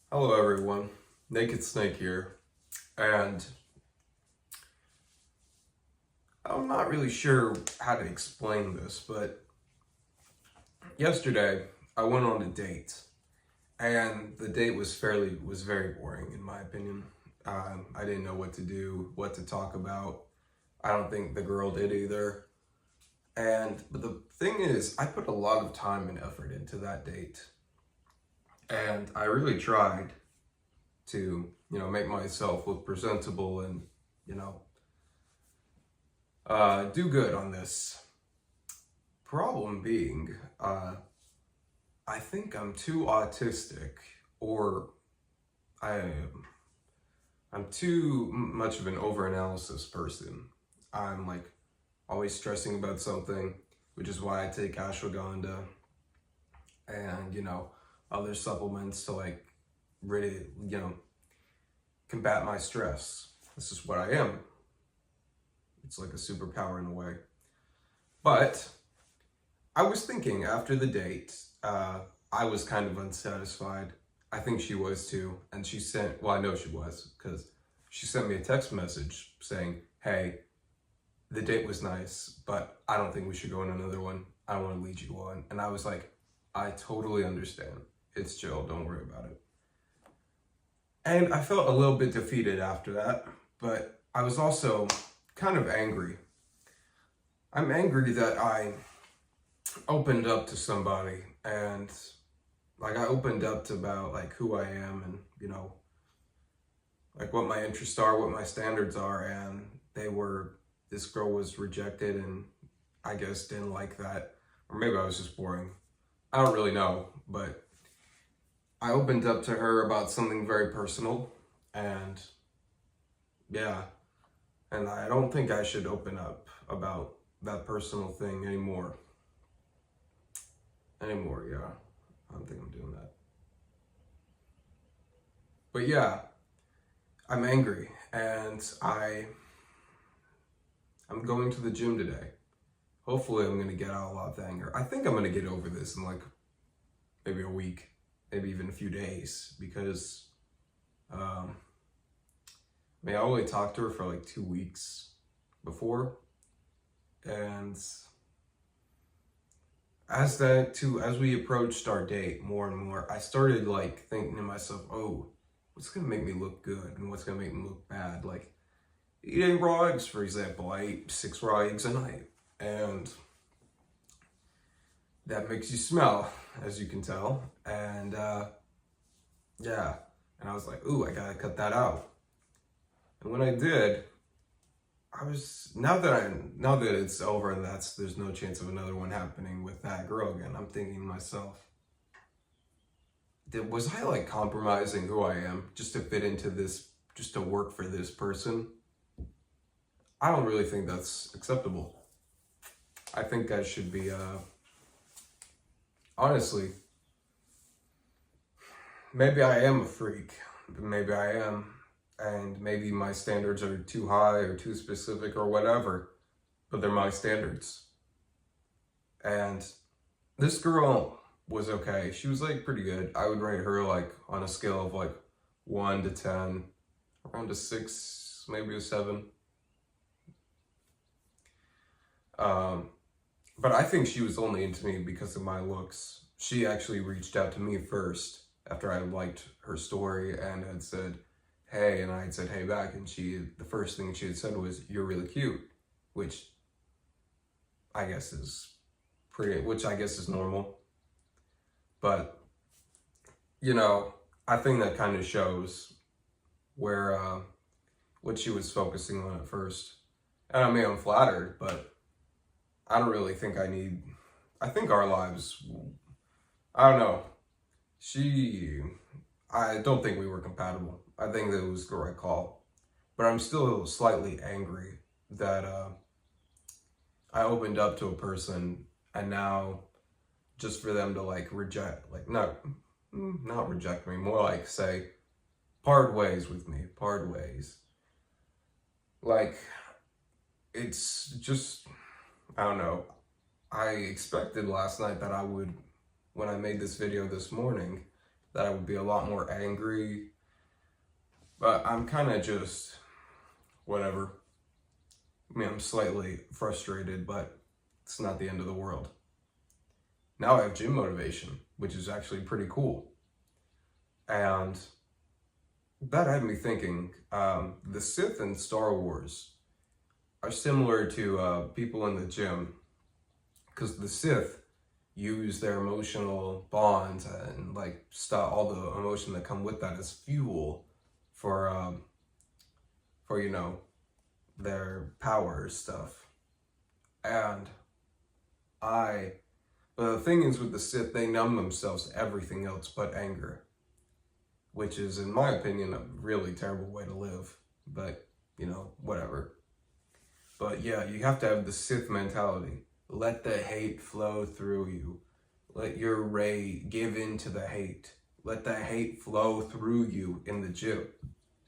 Hello everyone, Naked Snake here, and I'm not really sure how to explain this, but yesterday I went on a date, and the date was very boring in my opinion. I didn't know what to do, what to talk about. I don't think the girl did either. But the thing is, I put a lot of time and effort into that date, and I really tried to, make myself look presentable and, do good on this. Problem being, I think I'm too autistic, or I'm too much of an overanalysis person. I'm like always stressing about something, which is why I take ashwagandha and, other supplements to like really, combat my stress. This is what I am. It's like a superpower in a way. But I was thinking after the date, I was kind of unsatisfied. I think she was too. And I know she was, because she sent me a text message saying, hey, the date was nice, but I don't think we should go on another one. I don't want to lead you on. And I was like, I totally understand. It's chill, don't worry about it. And I felt a little bit defeated after that, but I was also kind of angry. I'm angry that I opened up to somebody, and like I opened up to about like who I am and, like what my interests are, what my standards are, and this girl was rejected and I guess didn't like that. Or maybe I was just boring. I don't really know, but I opened up to her about something very personal, and yeah, and I don't think I should open up about that personal thing anymore. Yeah. I don't think I'm doing that. But yeah, I'm angry, and I'm going to the gym today. Hopefully I'm going to get out a lot of anger. I think I'm going to get over this in like maybe a week, maybe even a few days, because I only talked to her for like 2 weeks before, and as we approached our date more and more, I started like thinking to myself, oh, what's gonna make me look good and what's gonna make me look bad? Like eating raw eggs, for example. I eat 6 raw eggs a night, and that makes you smell, as you can tell. And yeah, and I was like, ooh, I gotta cut that out. And when I did, now that it's over and there's no chance of another one happening with that girl again, I'm thinking to myself, was I like compromising who I am just to fit into this, just to work for this person? I don't really think that's acceptable. I think I should be, honestly, maybe I am a freak, maybe I am, and maybe my standards are too high or too specific or whatever, but they're my standards. And this girl was okay. She was like pretty good. I would rate her like on a scale of like 1 to 10, around a 6, maybe a 7. But I think she was only into me because of my looks. She actually reached out to me first after I liked her story and had said, hey, and I had said hey back, and the first thing she had said was, you're really cute, which I guess is normal. But, I think that kind of shows where, what she was focusing on at first. And I mean, I'm flattered, but I don't really think I think our lives, I don't know. I don't think we were compatible. I think that it was the right call. But I'm still slightly angry that I opened up to a person, and now just for them to like reject, like not reject me, more like say, part ways with me, part ways. Like, it's just, I don't know. I expected last night that I would, when I made this video this morning, that I would be a lot more angry, but I'm kind of just, whatever. I mean, I'm slightly frustrated, but it's not the end of the world. Now I have gym motivation, which is actually pretty cool. And that had me thinking, the Sith in Star Wars are similar to people in the gym, because the Sith use their emotional bonds and like stuff, all the emotion that come with that as fuel for you know, their power stuff. And but the thing is with the Sith, they numb themselves to everything else but anger, which is, in my opinion, a really terrible way to live. But, you know, whatever. But yeah, you have to have the Sith mentality. Let the hate flow through you. Let your rage give in to the hate. Let the hate flow through you in the gym.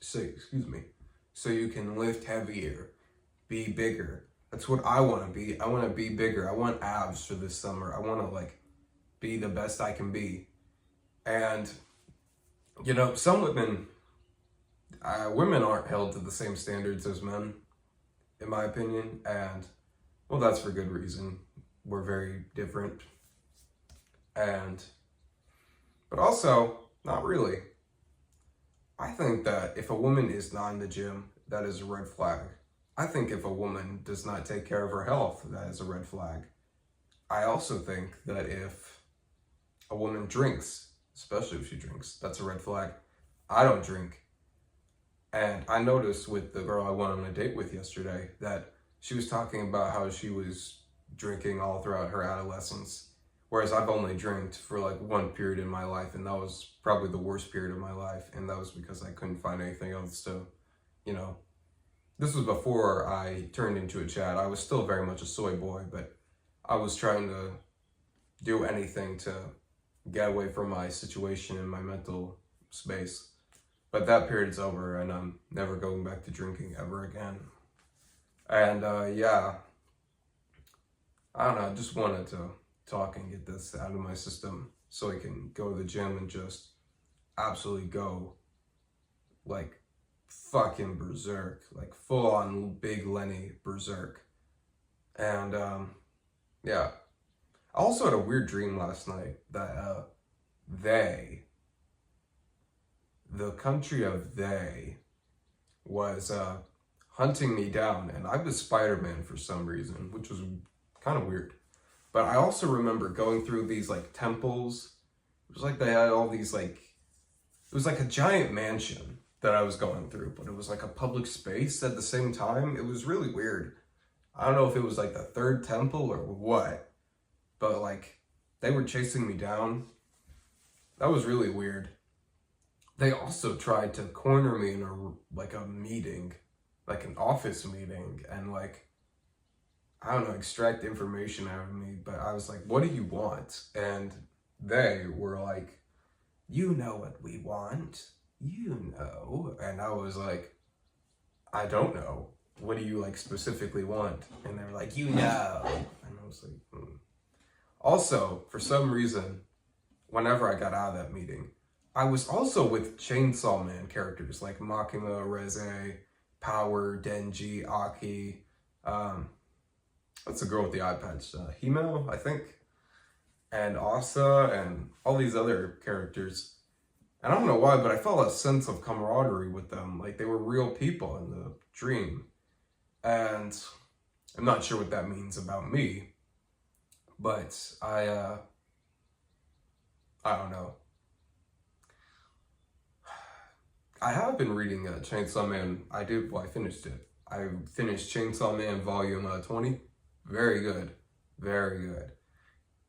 So you can lift heavier, be bigger. That's what I want to be. I want to be bigger. I want abs for this summer. I want to like be the best I can be. And, you know, some women aren't held to the same standards as men, in my opinion. And, well, that's for good reason. We're very different. But also, not really. I think that if a woman is not in the gym, that is a red flag. I think if a woman does not take care of her health, that is a red flag. I also think that if a woman drinks, especially if she drinks, that's a red flag. I don't drink. And I noticed with the girl I went on a date with yesterday that she was talking about how she was drinking all throughout her adolescence, whereas I've only drank for like one period in my life, and that was probably the worst period of my life, and that was because I couldn't find anything else to, you know. This was before I turned into a Chad. I was still very much a soy boy, but I was trying to do anything to get away from my situation and my mental space. But that period's over, and I'm never going back to drinking ever again. And yeah, I don't know, I just wanted to talk and get this out of my system so I can go to the gym and just absolutely go like fucking berserk, like full on Big Lenny berserk. And yeah, I also had a weird dream last night that the country of they was hunting me down, and I was Spider-Man for some reason, which was kind of weird. But I also remember going through these like temples. It was like they had all these like, it was like a giant mansion that I was going through, but it was like a public space at the same time. It was really weird. I don't know if it was like the third temple or what, but like they were chasing me down. That was really weird. They also tried to corner me in a meeting, like an office meeting, and like, I don't know, extract information out of me. But I was like, what do you want? And they were like, you know what we want. You know. And I was like, I don't know. What do you like specifically want? And they were like, you know. And I was like, Also, for some reason, whenever I got out of that meeting, I was also with Chainsaw Man characters like Makima, Reze, Power, Denji, Aki. What's the girl with the eye patch? Himo, I think. And Asa, and all these other characters. And I don't know why, but I felt a sense of camaraderie with them. Like they were real people in the dream. And I'm not sure what that means about me. But I don't know. I have been reading Chainsaw Man. I finished it. I finished Chainsaw Man Volume 20. Very good. Very good.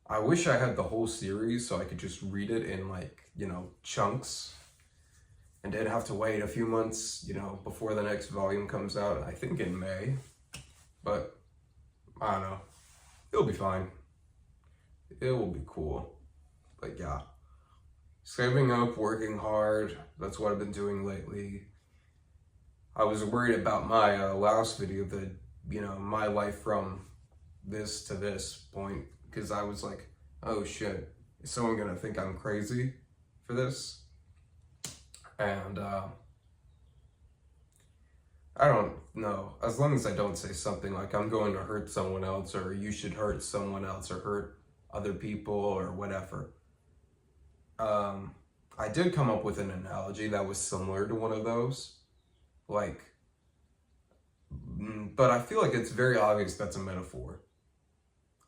I wish I had the whole series so I could just read it in like, you know, chunks. And didn't have to wait a few months, you know, before the next volume comes out. I think in May. But, I don't know. It'll be fine. It will be cool. But yeah. Saving up, working hard. That's what I've been doing lately. I was worried about my last video, the my life from this to this point, because I was like, oh shit, is someone gonna think I'm crazy for this? And I don't know, as long as I don't say something like I'm going to hurt someone else, or you should hurt someone else, or hurt other people, or whatever. I did come up with an analogy that was similar to one of those, like, but I feel like it's very obvious that's a metaphor.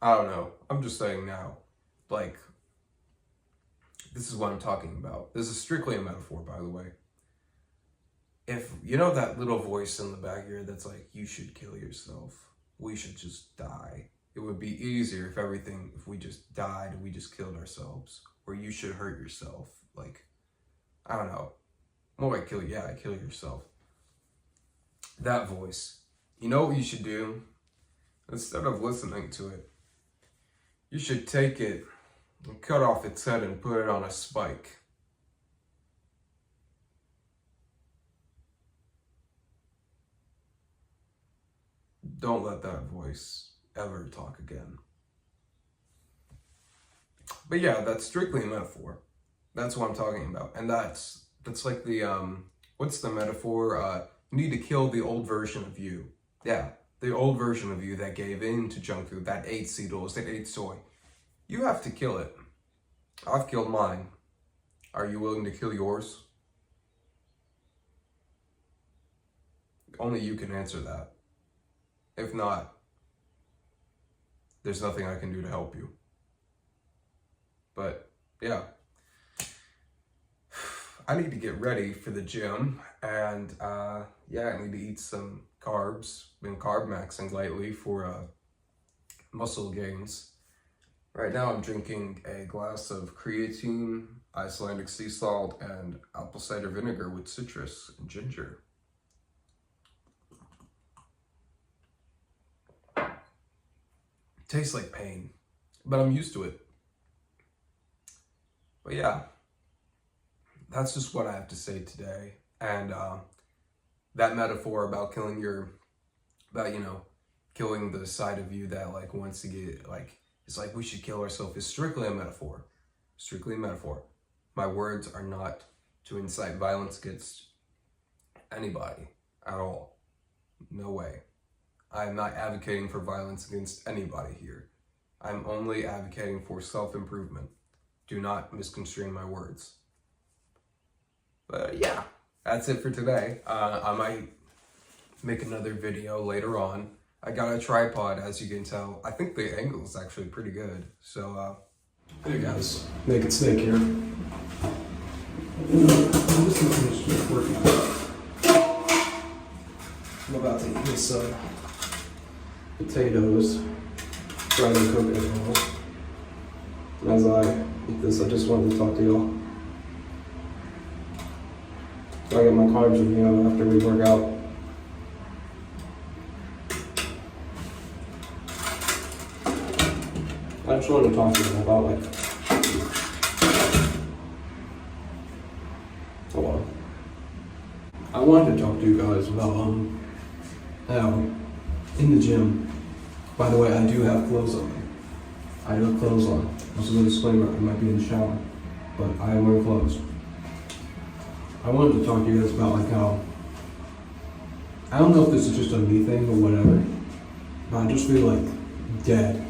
I don't know, I'm just saying now, like, this is what I'm talking about. This is strictly a metaphor, by the way. If you know that little voice in the back here that's like, you should kill yourself, we should just die. It would be easier if we just died and we just killed ourselves. Or you should hurt yourself. Like, I don't know. More like kill yourself. That voice. You know what you should do? Instead of listening to it, you should take it and cut off its head and put it on a spike. Don't let that voice ever talk again. But yeah, that's strictly a metaphor. That's what I'm talking about. And that's like the, what's the metaphor? You need to kill the old version of you. Yeah, the old version of you that gave in to junk food, that ate Ceedos, that ate soy. You have to kill it. I've killed mine. Are you willing to kill yours? Only you can answer that. If not, there's nothing I can do to help you. But yeah, I need to get ready for the gym, and yeah, I need to eat some carbs. Been carb maxing lately for muscle gains. Right now I'm drinking a glass of creatine, Icelandic sea salt, and apple cider vinegar with citrus and ginger. Tastes like pain, but I'm used to it. But yeah, that's just what I have to say today. And that metaphor about killing killing the side of you that like wants to get like, it's like we should kill ourselves, is strictly a metaphor. Strictly a metaphor. My words are not to incite violence against anybody at all. No way. I'm not advocating for violence against anybody here. I'm only advocating for self-improvement. Do not misconstrue my words. But yeah, that's it for today. I might make another video later on. I got a tripod, as you can tell. I think the angle is actually pretty good. So, hey guys, make it snake here. I'm about to eat this potatoes, fried in coconut oil. As I eat this, I just wanted to talk to y'all. So I get my carbs after we work out. I just wanted to talk to you about I wanted to talk to you guys about in the gym. By the way, I do have clothes on. I do have clothes on. Also a disclaimer, I might be in the shower, but I am wearing clothes. I wanted to talk to you guys about how, I don't know if this is just a me thing or whatever, but I just feel dead.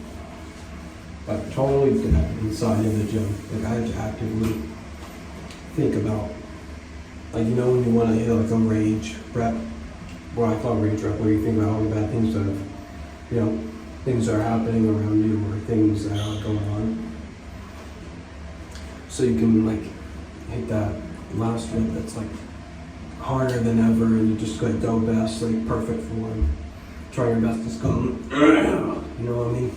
Totally dead inside in the gym. I have to actively think about, when you want to hit a rage rep, what I call rage rep, where you think about all the bad things that have, things that are happening around you or things that are going on. So you can hit that last rep that's harder than ever, and you just go best, perfect form. Try your best to just go, you know what I mean?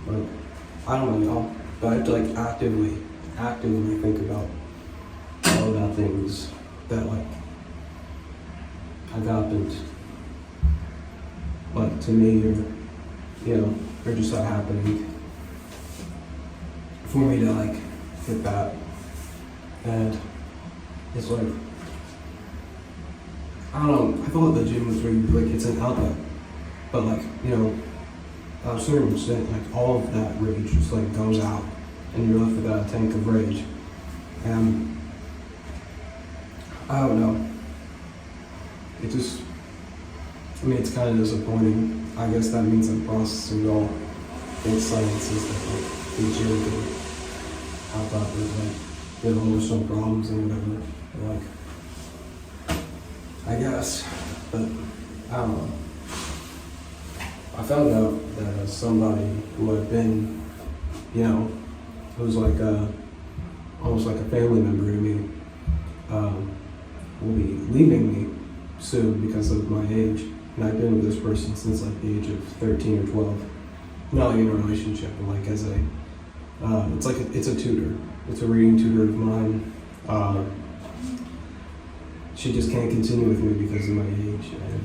But I don't know, y'all. But I have to actively think about all about things that have happened. But to me, or just not happening. For me to hit that. And it's I don't know, I thought the gym was really it's an outlet. But like, you know, a certain extent, like all of that rage just like goes out, and you're left with a tank of rage. And I don't know. It just, I mean, it's kind of disappointing. I guess that means I'm processing all big sciences that like the gym could help out with, like, you know, there's some problems and whatever. But, like, I guess, but I don't know. I found out that somebody who had been, you know, who's like almost like a family member to me, will be leaving me soon because of my age. And I've been with this person since like the age of 13 or 12. Not like in a relationship, but like as a, it's a tutor. It's a reading tutor of mine. She just can't continue with me because of my age. And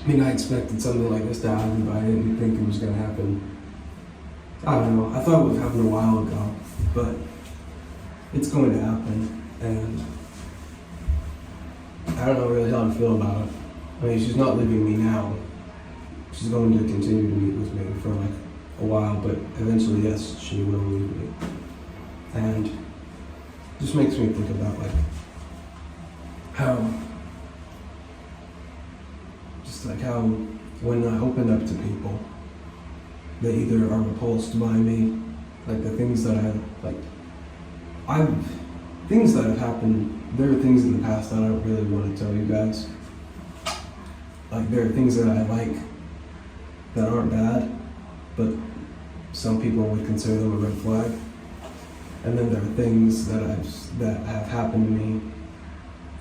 I mean, I expected something like this to happen, but I didn't think it was going to happen. I don't know. I thought it would happen a while ago, but it's going to happen. And I don't know really how to feel about it. I mean, she's not leaving me now. She's going to continue to meet with me for like a while, but eventually, yes, she will leave me. And it just makes me think about like how when I open up to people, they either are repulsed by me, like the things that things that have happened. There are things in the past that I don't really want to tell you guys. Like there are things that I like that aren't bad, but some people would consider them a red flag. And then there are things that have happened to me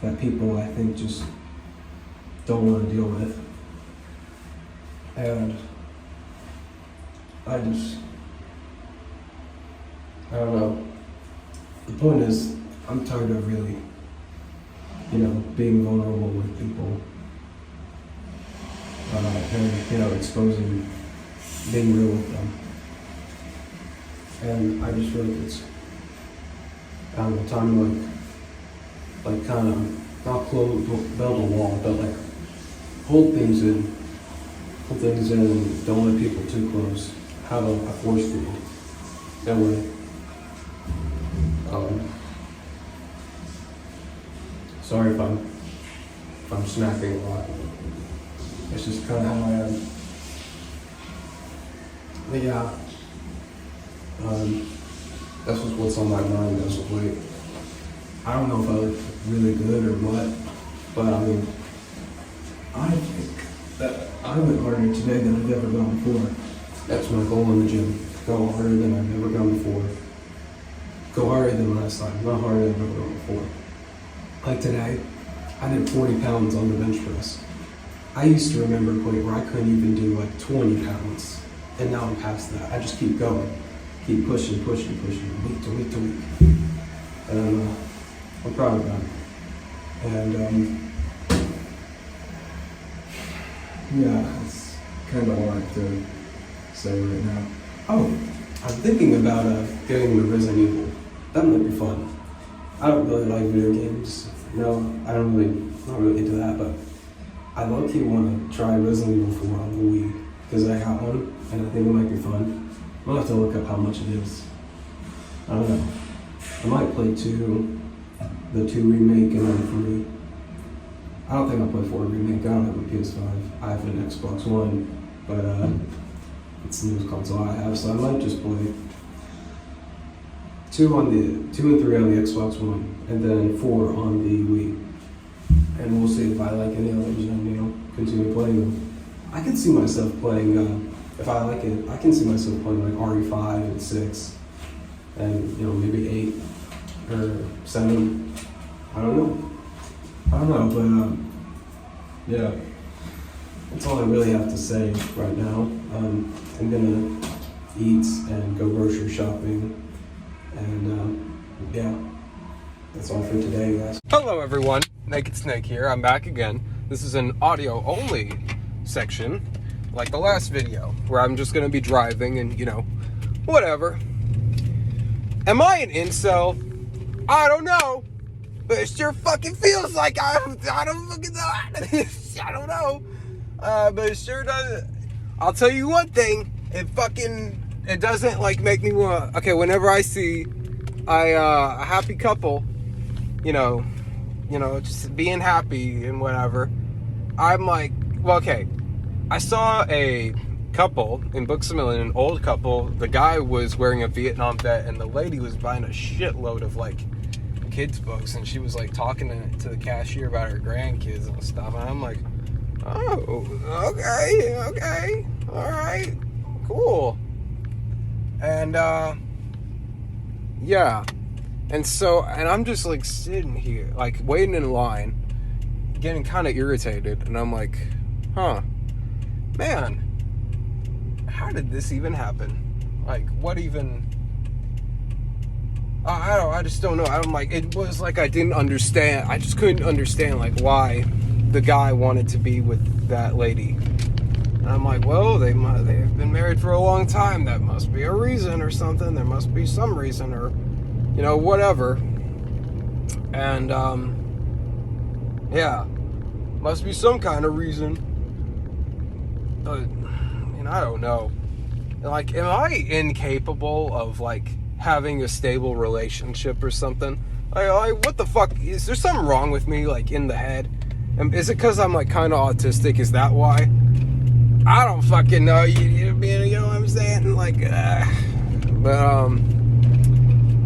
that people I think just don't want to deal with. And I don't know. The point is, I'm tired of really, you know, being vulnerable with people. And, you know, exposing, being real with them. And I just feel like it's, I don't know, time to like kind of, not build a wall, but like hold things in. Hold things in and don't let people too close. Have a force feed. That way. Sorry if I'm snapping a lot. It's just kind of how I am. But yeah, that's just what's on my mind as of late. I don't know if I look really good or what, but I mean, I think that I went harder today than I've ever gone before. That's my goal in the gym. Go harder than I've ever gone before. Go harder than last time, not harder than I've ever gone before. Like today, I did 40 pounds on the bench press. I used to remember a point where I couldn't even do like 20 pounds. And now I'm past that. I just keep going. Keep pushing, week to week to week. And I'm proud of that. And yeah, it's kind of hard to say right now. Oh, I'm thinking about getting the Resident Evil. That might be fun. I don't really like video games. No, not really into that, but I low-key want to try Resident Evil 4 on the Wii, because I got one, and I think it might be fun. I'll have to look up how much it is. I don't know. I might play 2, the 2 remake, and then 3. I don't think I'll play 4 remake. I don't have a PS5. I have an Xbox One, but it's the newest console I have, so I might just play 2 and 3 on the Xbox One, and then 4 on the Wii. And we'll see if I like any others and, you know, continue playing them. I can see myself playing, if I like it, I can see myself playing like RE5 and 6, and, you know, maybe 8 or 7. I don't know, but yeah, that's all I really have to say right now. I'm gonna eat and go grocery shopping, and yeah, that's all for today, guys. Hello everyone, Naked Snake here. I'm back again. This is an audio only section, like the last video, where I'm just gonna be driving and, you know, whatever. Am I an incel? I don't know. But it sure fucking feels like I don't fucking know. I don't know. But it sure does. I'll tell you one thing. It doesn't like make me want. Okay, whenever I see a happy couple, you know, just being happy and whatever, I'm like, well, okay. I saw a couple in Books A Million, an old couple. The guy was wearing a Vietnam vet, and the lady was buying a shitload of like kids books, and she was like talking to the cashier about her grandkids and stuff. And I'm like, oh, okay, all right, cool. And yeah, and I'm just like sitting here, like waiting in line, getting kind of irritated, and I'm like, man, how did this even happen? Like, what even? I just don't know. I'm like, it was like I didn't understand. I just couldn't understand like why the guy wanted to be with that lady. And I'm like, well, they've been married for a long time. That must be a reason or something. There must be some reason or, whatever. And yeah, must be some kind of reason. But I don't know. Like, am I incapable of like having a stable relationship or something? Like, what the fuck? Is there something wrong with me, like, in the head? Is it because I'm like kind of autistic? Is that why? I don't fucking know. You know what I'm saying? Like, but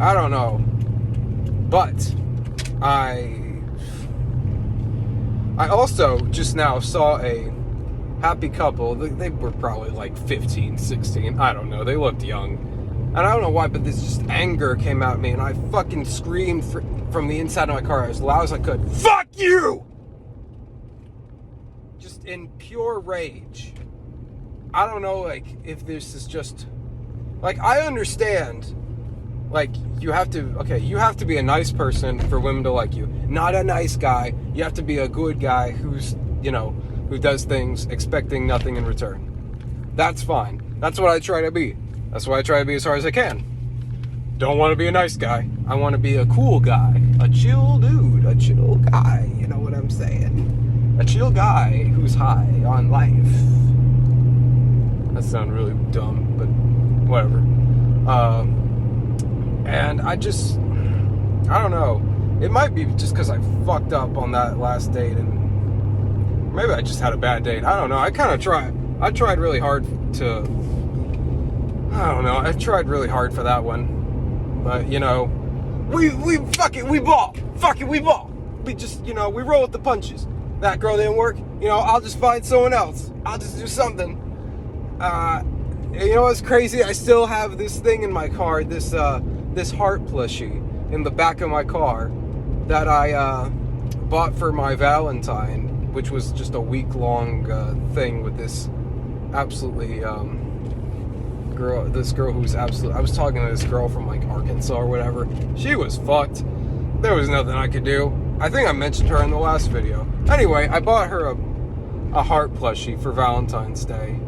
I don't know. But I also just now saw a happy couple. They were probably like 15, 16. I don't know. They looked young. And I don't know why, but this just anger came out at me, and I fucking screamed from the inside of my car as loud as I could. Fuck you! Just in pure rage. I don't know, like, if this is just... Like, I understand, like, you have to be a nice person for women to like you. Not a nice guy. You have to be a good guy who's, who does things expecting nothing in return. That's fine. That's what I try to be. That's why I try to be as hard as I can. Don't want to be a nice guy. I want to be a cool guy. A chill dude. A chill guy. You know what I'm saying? A chill guy who's high on life. That sounds really dumb, but whatever. And I don't know. It might be just because I fucked up on that last date, and maybe I just had a bad date. I don't know. I tried really hard to... I don't know. I tried really hard for that one. But, we ball. Fuck it, we ball. We just, we roll with the punches. That girl didn't work. I'll just find someone else. I'll just do something. You know what's crazy? I still have this thing in my car, this heart plushie in the back of my car that I bought for my Valentine, which was just a week-long thing with this absolutely... this girl who's absolutely... I was talking to this girl from like Arkansas or whatever. She was fucked. There was nothing I could do. I think I mentioned her in the last video. Anyway, I bought her a heart plushie for Valentine's Day.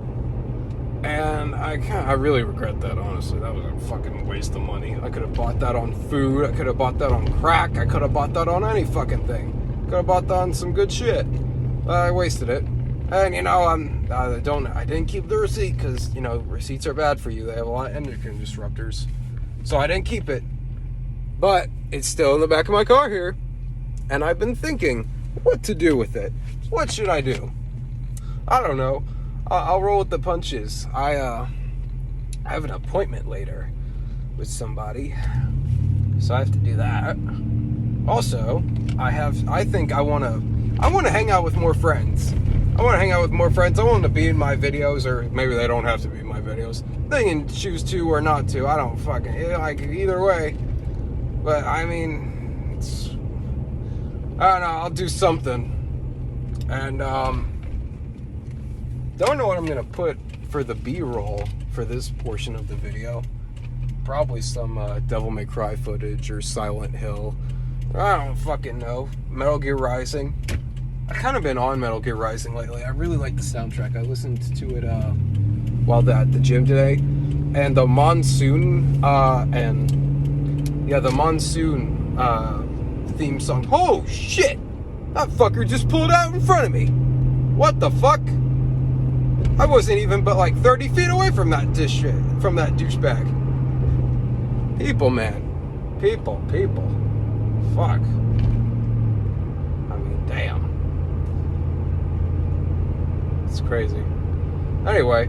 And I really regret that, honestly. That was a fucking waste of money. I could have bought that on food. I could have bought that on crack. I could have bought that on any fucking thing. Could have bought that on some good shit. I wasted it. And I didn't keep the receipt because, receipts are bad for you. They have a lot of endocrine disruptors. So I didn't keep it. But it's still in the back of my car here. And I've been thinking what to do with it. What should I do? I don't know. I'll roll with the punches. I have an appointment later with somebody. So I have to do that. Also, I think I want to hang out with more friends. I want them to be in my videos, or maybe they don't have to be in my videos. They can choose to or not to. I don't fucking like either way. But I mean, I don't know. I'll do something. And don't know what I'm gonna put for the B-roll for this portion of the video. Probably some Devil May Cry footage or Silent Hill. I don't fucking know. Metal Gear Rising. I've kind of been on Metal Gear Rising lately. I really like the soundtrack. I listened to it while at the gym today. And the Monsoon theme song. Oh shit! That fucker just pulled out in front of me. What the fuck? I wasn't even but like 30 feet away from that douchebag. People, man. People. Fuck. I mean, damn. It's crazy. Anyway.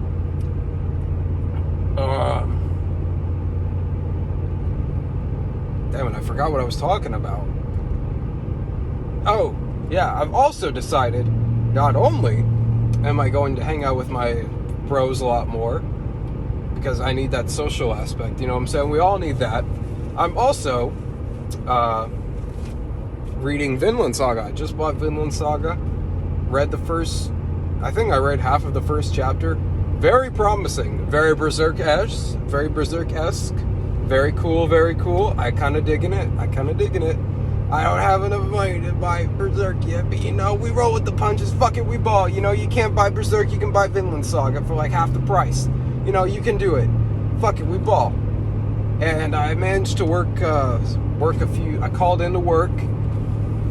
Damn it, I forgot what I was talking about. Oh, yeah, I've also decided not only am I going to hang out with my bros a lot more, because I need that social aspect, you know what I'm saying? We all need that. I'm also reading Vinland Saga. I just bought Vinland Saga. Read the first, I think I read half of the first chapter. Very promising. Very Berserk-esque. Very cool. I kind of digging it. I don't have enough money to buy Berserk yet, but you know, we roll with the punches. Fuck it, we ball. You know, you can't buy Berserk, you can buy Vinland Saga for like half the price. You know, you can do it. Fuck it, we ball. And I managed to work a few. I called into work,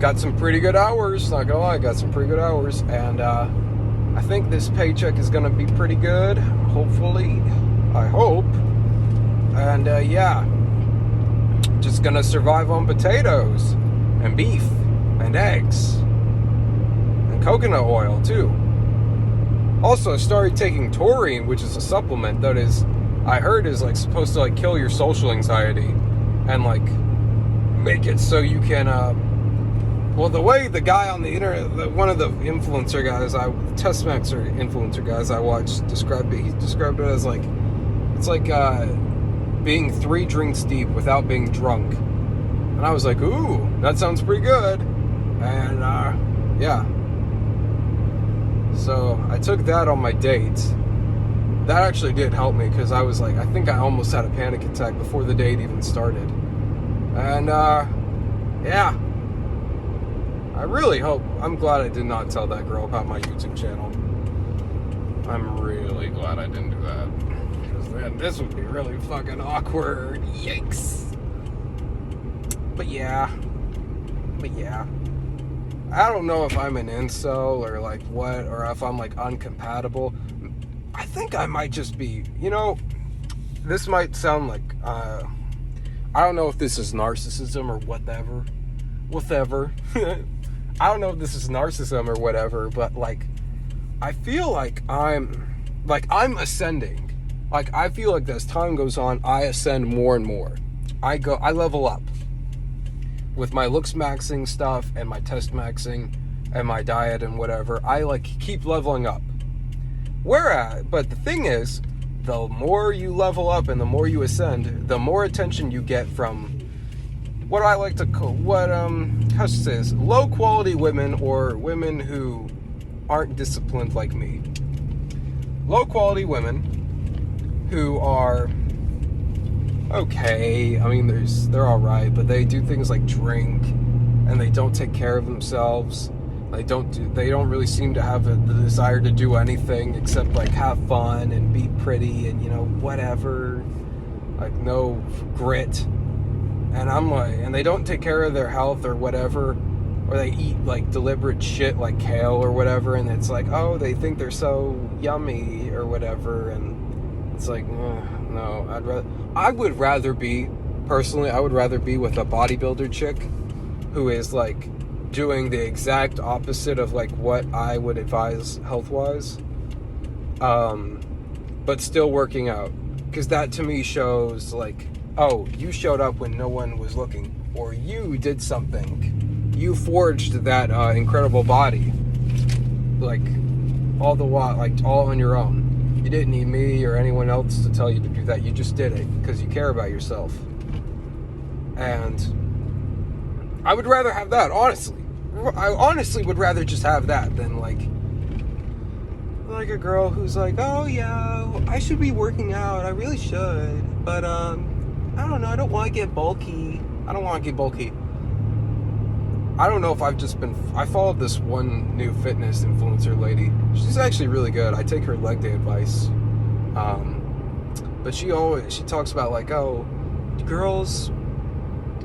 got some pretty good hours. Not gonna lie, got some pretty good hours, and I think this paycheck is gonna be pretty good. Hopefully, I hope. And yeah, just gonna survive on potatoes and beef and eggs and coconut oil too. Also, I started taking taurine, which is a supplement that is, I heard, is like supposed to like kill your social anxiety and like make it so you can well, the way the guy on the internet, one of the influencer guys, Testmax or influencer guys I watched described it. He described it as like, it's like being 3 drinks deep without being drunk. And I was like, ooh, that sounds pretty good. And yeah. So I took that on my date. That actually did help me, because I was like, I think I almost had a panic attack before the date even started. And yeah. I really hope, I'm glad I did not tell that girl about my YouTube channel. I'm really glad I didn't do that. Because then this would be really fucking awkward. Yikes. But yeah. I don't know if I'm an incel or like what, or if I'm like uncompatible. I think I might just be, you know, this might sound like, I don't know if this is narcissism or whatever. I don't know if this is narcissism or whatever, but like, I feel like I'm ascending. Like, I feel like as time goes on, I ascend more and more. I level up with my looks maxing stuff and my test maxing and my diet and whatever. I like keep leveling up. But the thing is, the more you level up and the more you ascend, the more attention you get from what I like to call, how should I say this, low quality women, or women who aren't disciplined like me. Low quality women who are okay. I mean, they're all right, but they do things like drink, and they don't take care of themselves. They don't really seem to have the desire to do anything except like have fun and be pretty and, you know, whatever. Like, no grit. And I'm like, and they don't take care of their health or whatever, or they eat like deliberate shit like kale or whatever, and it's like, oh, they think they're so yummy or whatever, and it's like, no, I would rather be with a bodybuilder chick who is like doing the exact opposite of like what I would advise health-wise, but still working out, because that to me shows like, oh, you showed up when no one was looking, or you did something, you forged that incredible body, like all the while, like all on your own. You didn't need me or anyone else to tell you to do that. You just did it because you care about yourself. And I would rather have that, honestly. I honestly would rather just have that than like a girl who's like, oh yeah, I should be working out, I really should, but I don't know, I don't want to get bulky. I don't know if I followed this one new fitness influencer lady. She's actually really good. I take her leg day advice. But she talks about like, oh, girls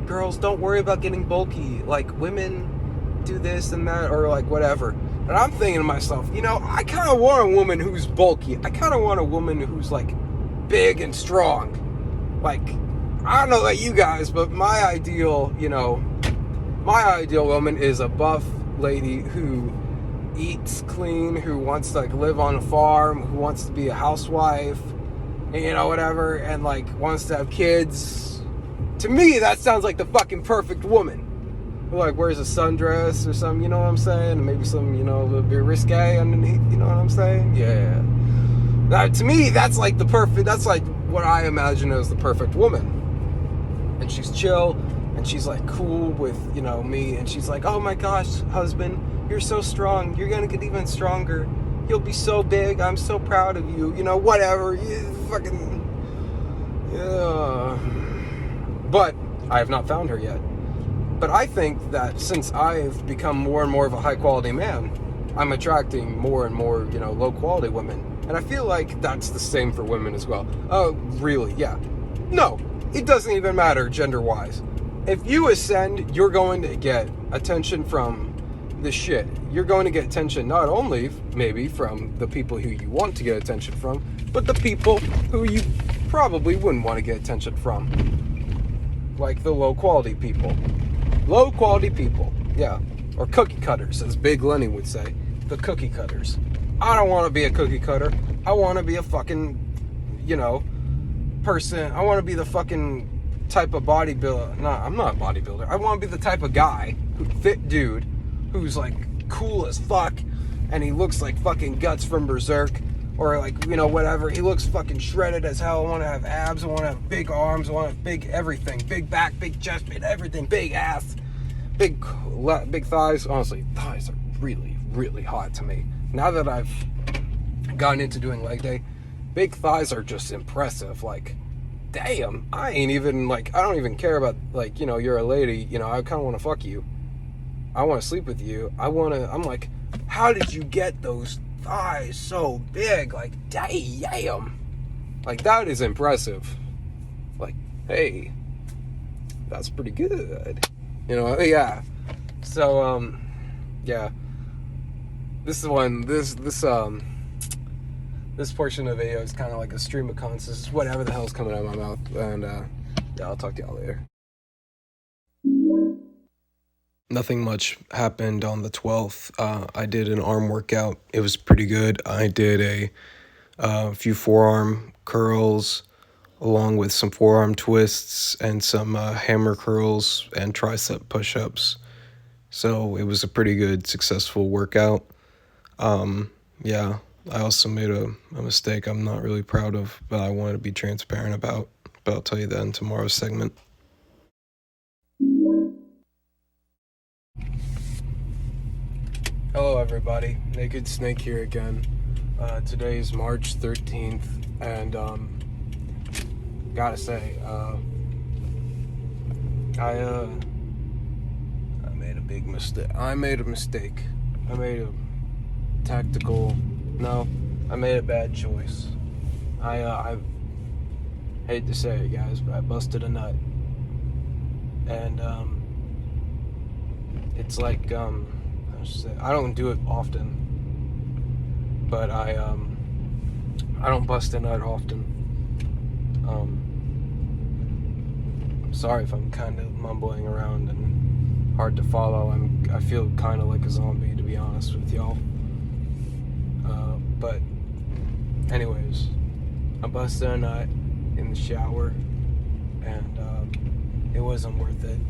don't worry about getting bulky. Like, women do this and that, or like whatever. And I'm thinking to myself, you know, I kind of want a woman who's bulky. I kind of want a woman who's like big and strong. Like, I don't know about you guys, but my ideal woman is a buff lady who eats clean, who wants to like live on a farm, who wants to be a housewife, and, you know, whatever, and like wants to have kids. To me, that sounds like the fucking perfect woman. Who like wears a sundress or something, you know what I'm saying? And maybe some, you know, a little bit risque underneath, you know what I'm saying? Yeah. Now, to me, that's like what I imagine as the perfect woman. And she's chill, and she's like cool with, you know, me, and she's like, oh my gosh, husband, you're so strong, you're gonna get even stronger, you'll be so big, I'm so proud of you, you know, whatever, you fucking, yeah. But I have not found her yet. But I think that since I've become more and more of a high quality man, I'm attracting more and more, you know, low quality women. And I feel like that's the same for women as well. Oh, really? Yeah. No, it doesn't even matter gender-wise. If you ascend, you're going to get attention from the shit. You're going to get attention not only maybe from the people who you want to get attention from, but the people who you probably wouldn't want to get attention from. Like the low quality people. Low quality people, yeah. Or cookie cutters, as Big Lenny would say. The cookie cutters. I don't want to be a cookie cutter. I want to be a fucking, you know, person. I want to be the fucking type of bodybuilder. No, I'm not a bodybuilder. I want to be the type of guy, fit dude, who's like cool as fuck, and he looks like fucking Guts from Berserk. Or like, you know, whatever. He looks fucking shredded as hell. I want to have abs. I want to have big arms. I want to have big everything. Big back, big chest, big everything. Big ass. Big thighs. Honestly, thighs are really, really hot to me. Now that I've gotten into doing leg day, big thighs are just impressive. Like, damn. I don't even care about, like, you know, you're a lady. You know, I kind of want to fuck you. I want to sleep with you. I'm like, how did you get those thighs so big? Like, damn, like that is impressive. Like, hey, that's pretty good, you know? Yeah. So yeah, this portion of the video is kind of like a stream of consciousness, whatever the hell's coming out of my mouth. And yeah, I'll talk to y'all later. Nothing much happened on the 12th. I did an arm workout. It was pretty good. I did a few forearm curls along with some forearm twists and some hammer curls and tricep push-ups. So it was a pretty good, successful workout. Yeah, I also made a mistake I'm not really proud of, but I wanted to be transparent about. But I'll tell you that in tomorrow's segment. Hello everybody, Naked Snake here again. Today is March 13th, and gotta say, I made a big mistake. I made a mistake. I made a bad choice. I hate to say it, guys, but I busted a nut. And it's like I don't do it often, but I don't bust a nut often. I'm sorry if I'm kind of mumbling around and hard to follow. I feel kind of like a zombie, to be honest with y'all. But anyways, I busted a nut in the shower, and it wasn't worth it.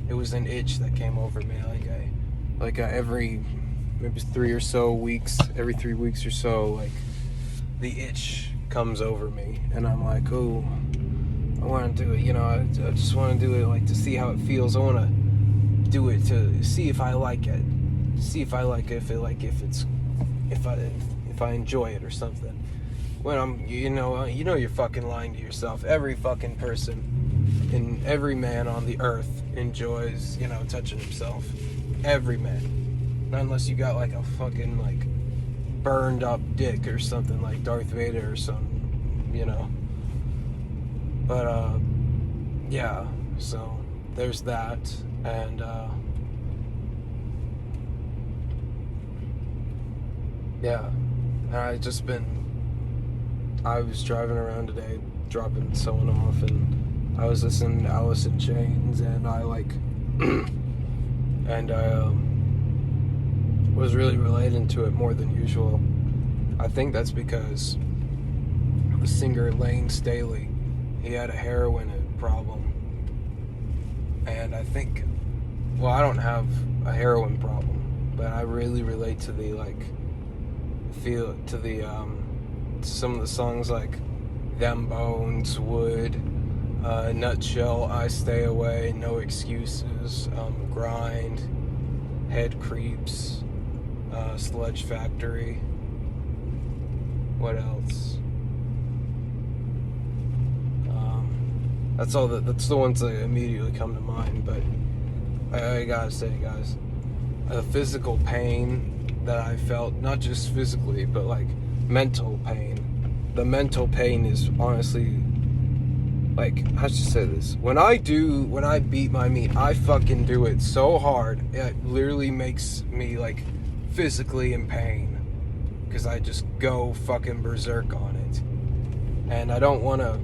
It was an itch that came over me, every maybe 3 or so weeks, every 3 weeks or so, like the itch comes over me, and I'm like, oh, I want to do it, you know, I just want to do it like to see how it feels. I want to do it to see if I like it, if I enjoy it or something. When I'm, you know you're fucking lying to yourself. Every fucking person and every man on the earth enjoys, you know, touching himself. Every man. Not unless you got like a fucking like burned up dick or something like Darth Vader or something, you know. But yeah, so there's that. And Yeah, and I was driving around today, dropping someone off, and I was listening to Alice in Chains, and I and I was really relating to it more than usual. I think that's because the singer Lane Staley, he had a heroin problem, and I think, well, I don't have a heroin problem, but I really relate to the some of the songs like Them Bones, Wood, Nutshell, I Stay Away, No Excuses, Grind, Head Creeps, Sludge Factory. What else? That's the ones that immediately come to mind. But I gotta say, guys, the physical pain that I felt, not just physically, but like mental pain. The mental pain is honestly, like, how should I say this? When I beat my meat, I fucking do it so hard, it literally makes me like physically in pain, because I just go fucking berserk on it. And I don't want to,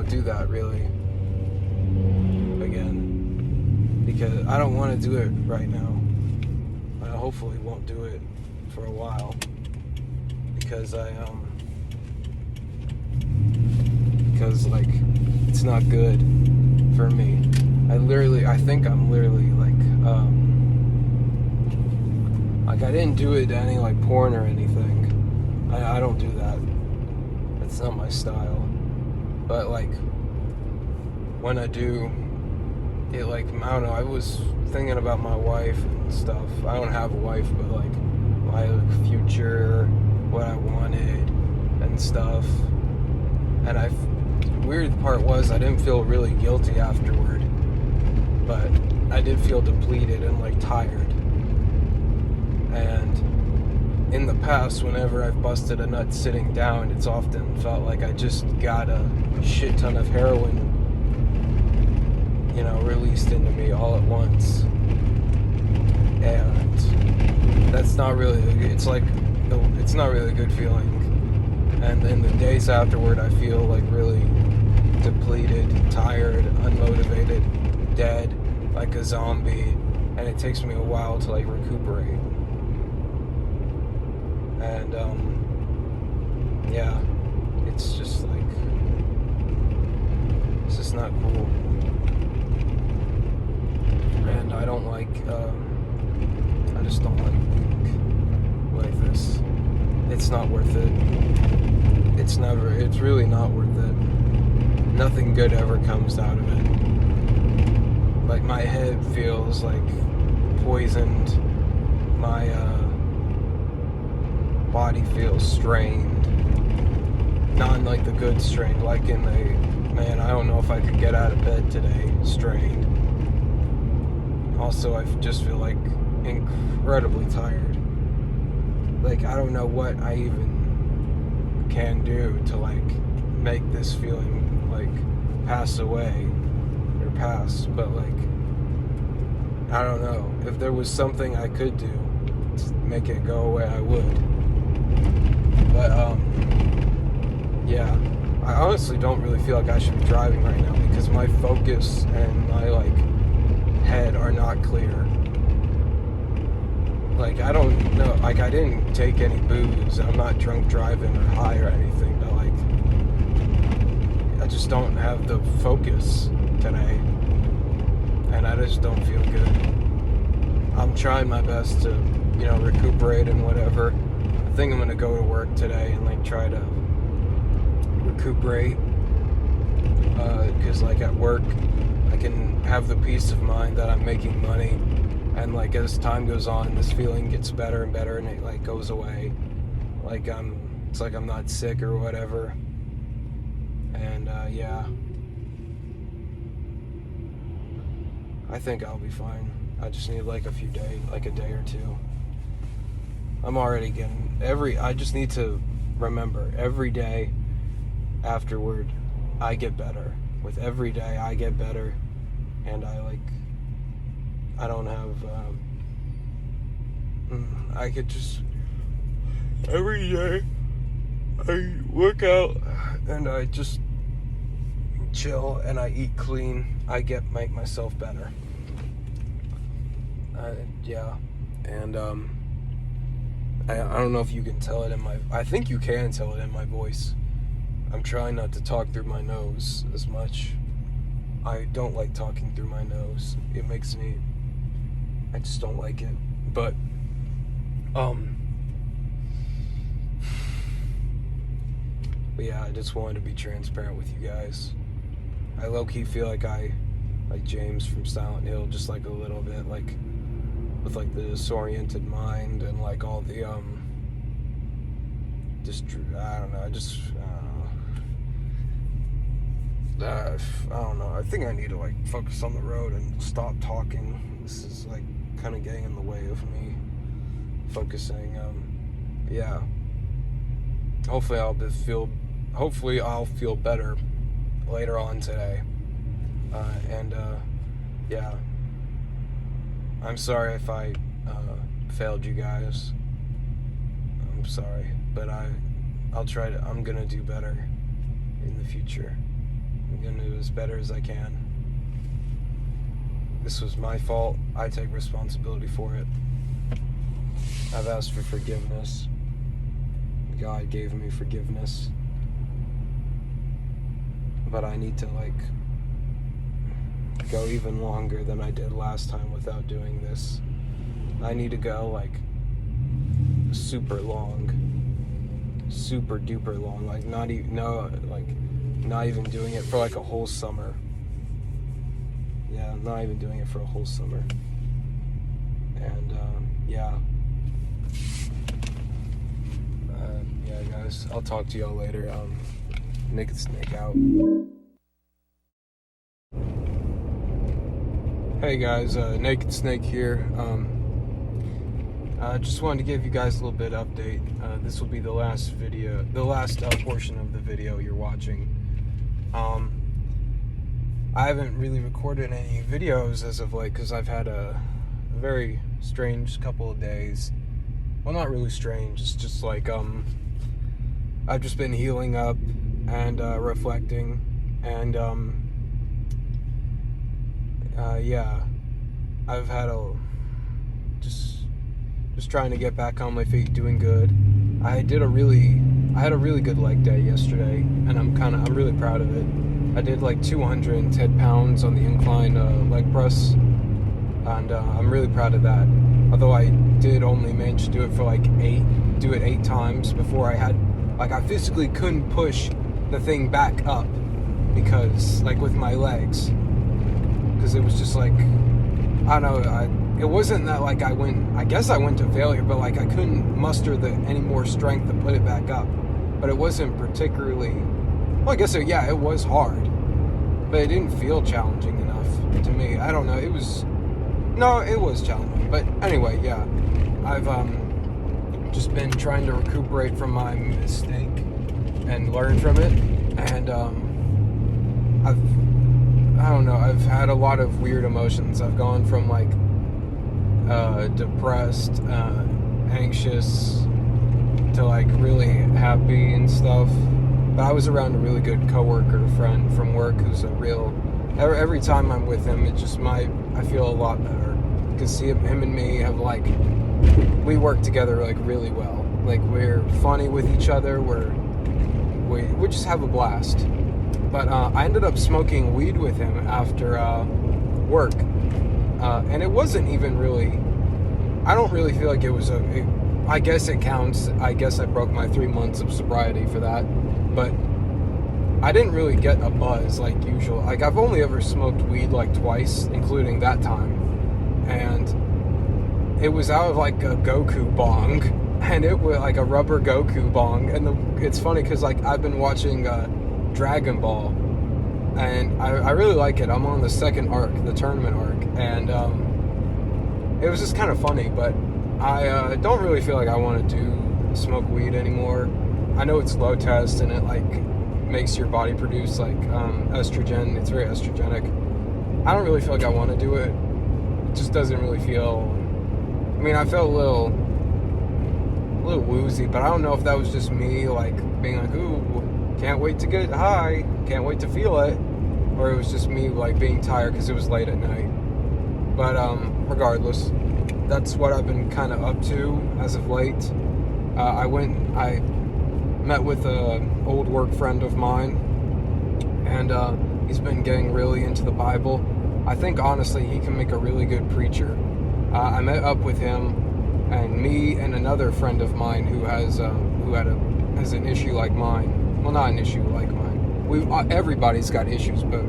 do that really again, because I don't want to do it right now. I hopefully won't do it for a while, because like, it's not good for me. I think I'm literally like I didn't do it to any like porn or anything. I don't do that. That's not my style. But like, when I do it, like, I don't know, I was thinking about my wife and stuff. I don't have a wife, but like my future, what I wanted and stuff. And the weird part was I didn't feel really guilty afterward, but I did feel depleted and like tired. And in the past, whenever I've busted a nut sitting down, it's often felt like I just got a shit ton of heroin, released into me all at once. And that's not really, it's not really a good feeling. And then the days afterward, I feel like really depleted, tired, unmotivated, dead, like a zombie. And it takes me a while to like recuperate. And yeah, it's just not cool. And I don't like, I just don't like this. It's not worth it. It's really not worth it. Nothing good ever comes out of it. Like, my head feels like poisoned. My body feels strained. Not in like the good strained, like in the, man, I don't know if I could get out of bed today strained. Also, I just feel like incredibly tired. Like, I don't know what I even can do to like make this feeling like pass away or pass, but like, I don't know. If there was something I could do to make it go away, I would. But yeah, I honestly don't really feel like I should be driving right now, because my focus and my like head are not clear. Like, I don't know, like, I didn't take any booze, I'm not drunk driving or high or anything, but like, I just don't have the focus today, and I just don't feel good. I'm trying my best to, recuperate and whatever. I think I'm gonna go to work today and like try to recuperate, because like at work I can have the peace of mind that I'm making money, and like as time goes on, this feeling gets better and better, and it like goes away. Like it's like I'm not sick or whatever. And yeah, I think I'll be fine. I just need like a day or two. I'm already I just need to remember, every day afterward, I get better. With every day, I get better, and I don't have, I could just, every day, I work out and I just chill and I eat clean. I make myself better. Yeah. And, I don't know if you can tell it I think you can tell it in my voice. I'm trying not to talk through my nose as much. I don't like talking through my nose. I just don't like it. But, but yeah, I just wanted to be transparent with you guys. I low-key feel like James from Silent Hill, just like a little bit, like, with like the disoriented mind and like all the, I don't know. I think I need to like focus on the road and stop talking. This is like kind of getting in the way of me focusing. Yeah. Hopefully I'll feel better later on today. Yeah. I'm sorry if I failed you guys. I'm sorry, but I'm gonna do better in the future. I'm gonna do as better as I can. This was my fault. I take responsibility for it. I've asked for forgiveness. God gave me forgiveness. But I need to go even longer than I did last time without doing this. I need to go super long, super duper long, not even doing it for a whole summer. Yeah, I'm not even doing it for a whole summer. And yeah. Yeah, guys, I'll talk to y'all later. Naked Snake out. Hey guys, Naked Snake here. I just wanted to give you guys a little bit of update. This will be the last portion of the video you're watching. I haven't really recorded any videos as of late because I've had a very strange couple of days. Well, not really strange. It's just I've just been healing up and reflecting and yeah, I've had just trying to get back on my feet, doing good. I had a really good leg day yesterday, and I'm really proud of it. I did 210 pounds on the incline leg press, and I'm really proud of that. Although I did only manage to do it for 8 times before I had, I physically couldn't push the thing back up because, with my legs. Because it was just I don't know, it wasn't that I guess I went to failure, but I couldn't muster any more strength to put it back up. But it wasn't particularly, well, I guess it was hard, but it didn't feel challenging enough to me. I don't know, it was challenging, but anyway, yeah, I've just been trying to recuperate from my mistake and learn from it, and I don't know, I've had a lot of weird emotions. I've gone from depressed, anxious to really happy and stuff. But I was around a really good coworker friend from work who's every time I'm with him, I feel a lot better. Because him and me have we work together really well. We're funny with each other, we just have a blast. But I ended up smoking weed with him after work. And it wasn't even really, I don't really feel like it was I guess it counts. I guess I broke my 3 months of sobriety for that. But I didn't really get a buzz like usual. I've only ever smoked weed twice, including that time. And it was out of a Goku bong. And it was a rubber Goku bong. And it's funny because I've been watching Dragon Ball, and I really like it. I'm on the second arc, the tournament arc, and it was just kind of funny, but I don't really feel like I want to smoke weed anymore. I know it's low test and it makes your body produce estrogen. It's very estrogenic. I don't really feel like I want to do it. It just doesn't really feel I mean, I felt a little woozy, but I don't know if that was just me, like, being like, ooh, can't wait to get high, can't wait to feel it, or it was just me, like, being tired because it was late at night. But, regardless, that's what I've been kind of up to as of late. I met with an old work friend of mine, and he's been getting really into the Bible. I think, honestly, he can make a really good preacher. I met up with him, and me and another friend of mine who has an issue like mine. Well, not an issue like mine. Everybody's got issues, but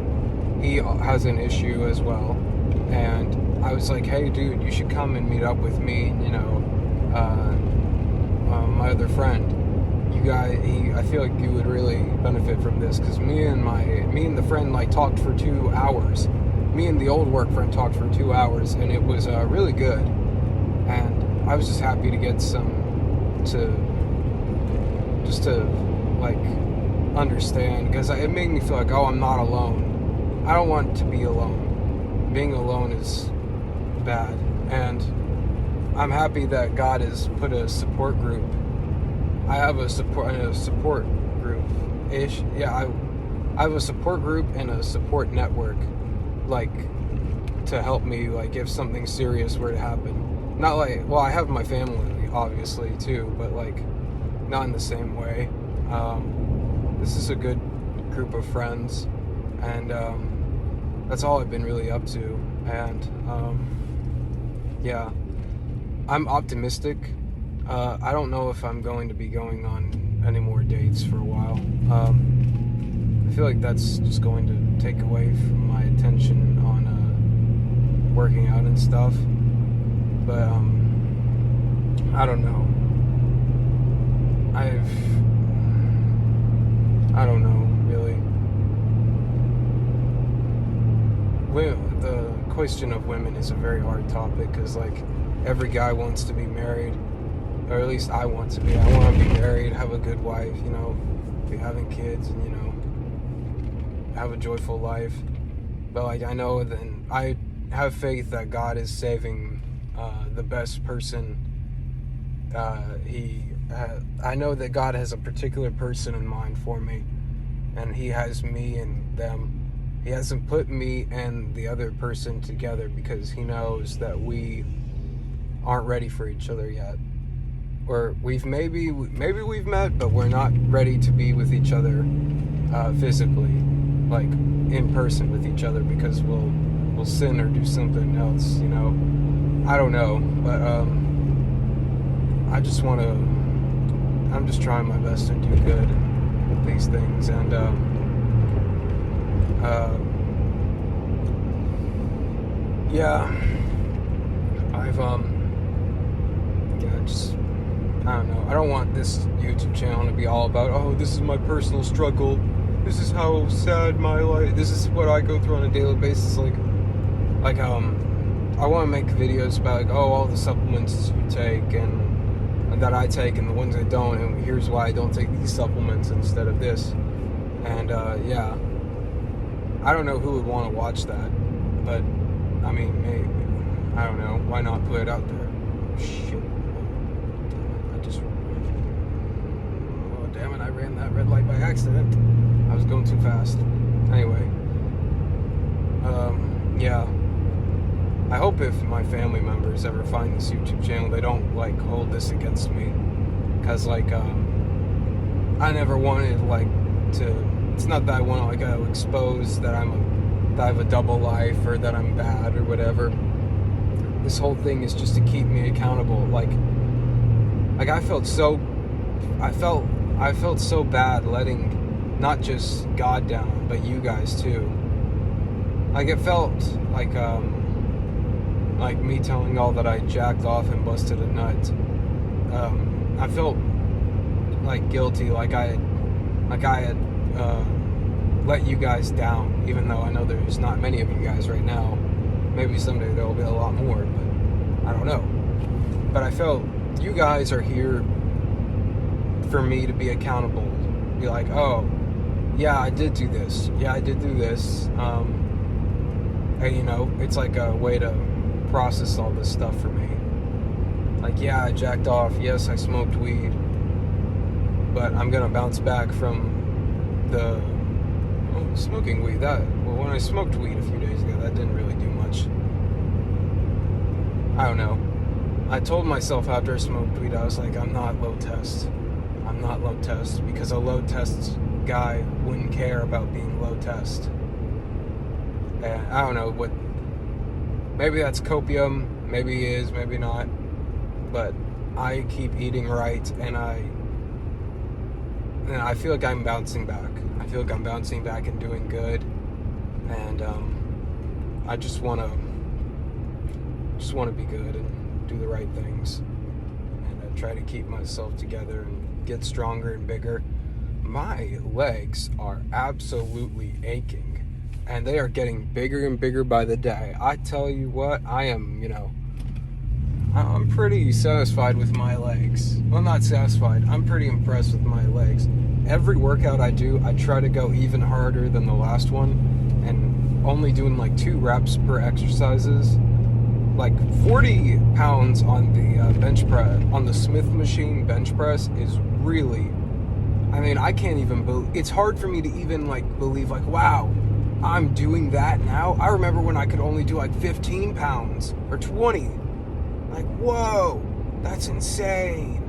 he has an issue as well. And I was like, hey, dude, you should come and meet up with me. You know, my other friend. I feel like you would really benefit from this, because me and the friend like talked for 2 hours. Me and the old work friend talked for 2 hours, and it was really good. And I was just happy to get to like understand, because it made me feel like, oh, I'm not alone. I don't want to be alone. Being alone is bad, and I'm happy that God has put a support group. I have a support group ish. Yeah, I have a support group and a support network, like, to help me, like, if something serious were to happen. Not like, well, I have my family obviously too, but like not in the same way. This is a good group of friends, and that's all I've been really up to. And yeah, I'm optimistic. I don't know if I'm going to be going on any more dates for a while. I feel like that's just going to take away from my attention on working out and stuff. But I don't know. I don't know, really. The question of women is a very hard topic, because, like, every guy wants to be married, or at least I want to be. I want to be married, have a good wife, you know, be having kids, and, you know, have a joyful life. But, like, I know that I have faith that God is saving the best person. I know that God has a particular person in mind for me, and He has me and them. He hasn't put me and the other person together because He knows that we aren't ready for each other yet. Or maybe we've met, but we're not ready to be with each other physically, like in person with each other, because we'll sin or do something else, you know. I don't know, but I'm just trying my best to do good with these things, and yeah, I don't know. I don't want this YouTube channel to be all about, oh, this is my personal struggle, this is how sad my life, this is what I go through on a daily basis. I want to make videos about, like, oh, all the supplements you take and that I take, and the ones I don't, and here's why I don't take these supplements instead of this. And yeah, I don't know who would want to watch that, but I mean, maybe, I don't know, why not put it out there? Shit. Oh damn it, I ran that red light by accident. I was going too fast. Anyway, yeah, I hope if my family members ever find this YouTube channel, they don't, like, hold this against me, because, like, I never wanted, like, to, it's not that I want to, like, expose that I have a double life, or that I'm bad, or whatever. This whole thing is just to keep me accountable. Like I felt so bad letting not just God down, but you guys too. Like, it felt like me telling y'all that I jacked off and busted a nut. I felt like guilty, like I had let you guys down, even though I know there's not many of you guys right now. Maybe someday there will be a lot more, but I don't know. But I felt you guys are here for me to be accountable. Be like, oh, yeah, I did do this. Yeah, I did do this. And, you know, it's like a way to process all this stuff for me. Like, yeah, I jacked off. Yes, I smoked weed. But I'm gonna bounce back from the smoking weed. Well, when I smoked weed a few days ago, that didn't really do much. I don't know. I told myself after I smoked weed, I was like, I'm not low test. I'm not low test, because a low test guy wouldn't care about being low test. And I don't know what. Maybe that's copium. Maybe it is. Maybe not. But I keep eating right, and I feel like I'm bouncing back. I feel like I'm bouncing back and doing good, and I just want to be good and do the right things, and try to keep myself together and get stronger and bigger. My legs are absolutely aching, and they are getting bigger and bigger by the day. I tell you what, I'm pretty satisfied with my legs. Well, not satisfied. I'm pretty impressed with my legs. Every workout I do, I try to go even harder than the last one, and only doing like 2 reps per exercises. Like 40 pounds on the bench press, on the Smith machine bench press is really, I mean, I can't even believe, it's hard for me to even like believe like, wow, I'm doing that now. I remember when I could only do like 15 pounds or 20. Like, whoa, that's insane.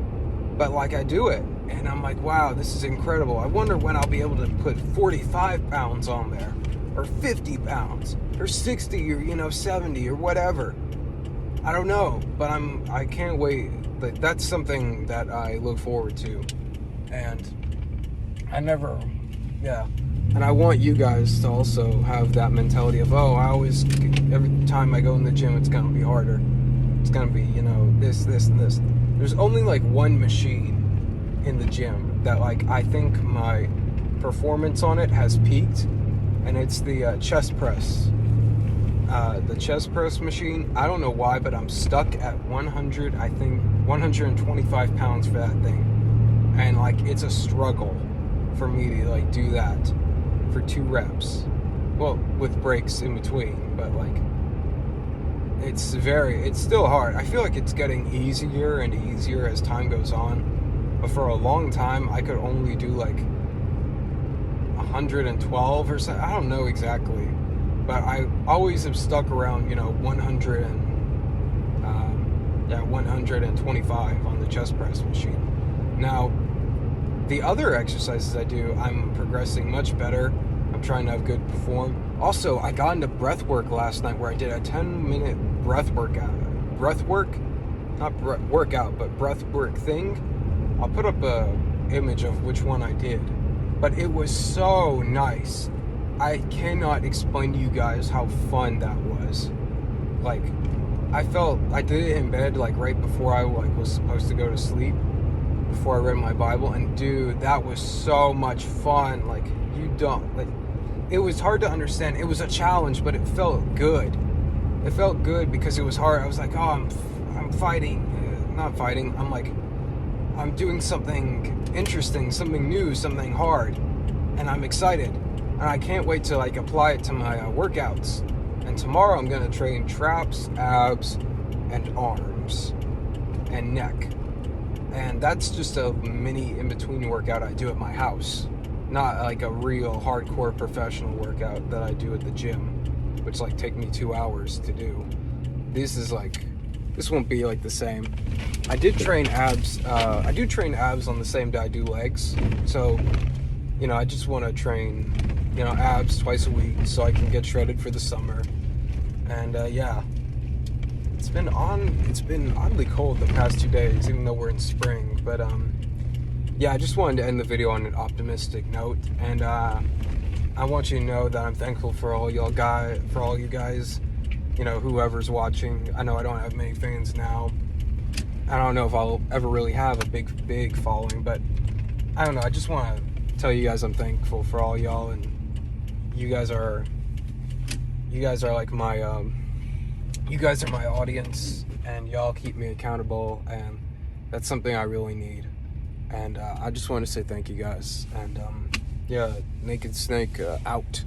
But like, I do it, and I'm like, wow, this is incredible. I wonder when I'll be able to put 45 pounds on there, or 50 pounds, or 60, or 70, or whatever. I don't know, but I can't wait. Like, that's something that I look forward to, and and I want you guys to also have that mentality of, every time I go in the gym, it's gonna be harder. It's gonna be, this, and this. There's only like one machine in the gym that like I think my performance on it has peaked, and it's the chest press. The chest press machine. I don't know why, but I'm stuck at 125 pounds for that thing, and like it's a struggle for me to like do that for 2 reps. Well, with breaks in between, but like. It's still hard. I feel like it's getting easier and easier as time goes on. But for a long time, I could only do like 112 or something. I don't know exactly. But I always have stuck around, 125 on the chest press machine. Now, the other exercises I do, I'm progressing much better. I'm trying to have good perform. Also, I got into breath work last night where I did a 10-minute breath work thing. I'll put up a image of which one I did, but it was so nice. I cannot explain to you guys how fun that was. Like, I did it in bed like right before I was supposed to go to sleep, before I read my Bible, and dude, that was so much fun. Like, it was hard to understand. It was a challenge, but it felt good. It felt good because it was hard. I was like, I'm fighting. Not fighting. I'm doing something interesting, something new, something hard. And I'm excited. And I can't wait to like apply it to my workouts. And tomorrow I'm going to train traps, abs, and arms, and neck. And that's just a mini in-between workout I do at my house. Not like a real hardcore professional workout that I do at the gym, which like take me 2 hours to do. This won't be like the same. I did train abs. I do train abs on the same day I do legs. So, I just want to train, abs twice a week so I can get shredded for the summer. And it's been oddly cold the past 2 days, even though we're in spring. But I just wanted to end the video on an optimistic note, and I want you to know that I'm thankful for all you guys, whoever's watching. I know I don't have many fans now. I don't know if I'll ever really have a big following, but I don't know. I just want to tell you guys I'm thankful for all y'all, and you guys are like my you guys are my audience, and y'all keep me accountable, and that's something I really need. And I just want to say thank you guys. And Naked Snake out.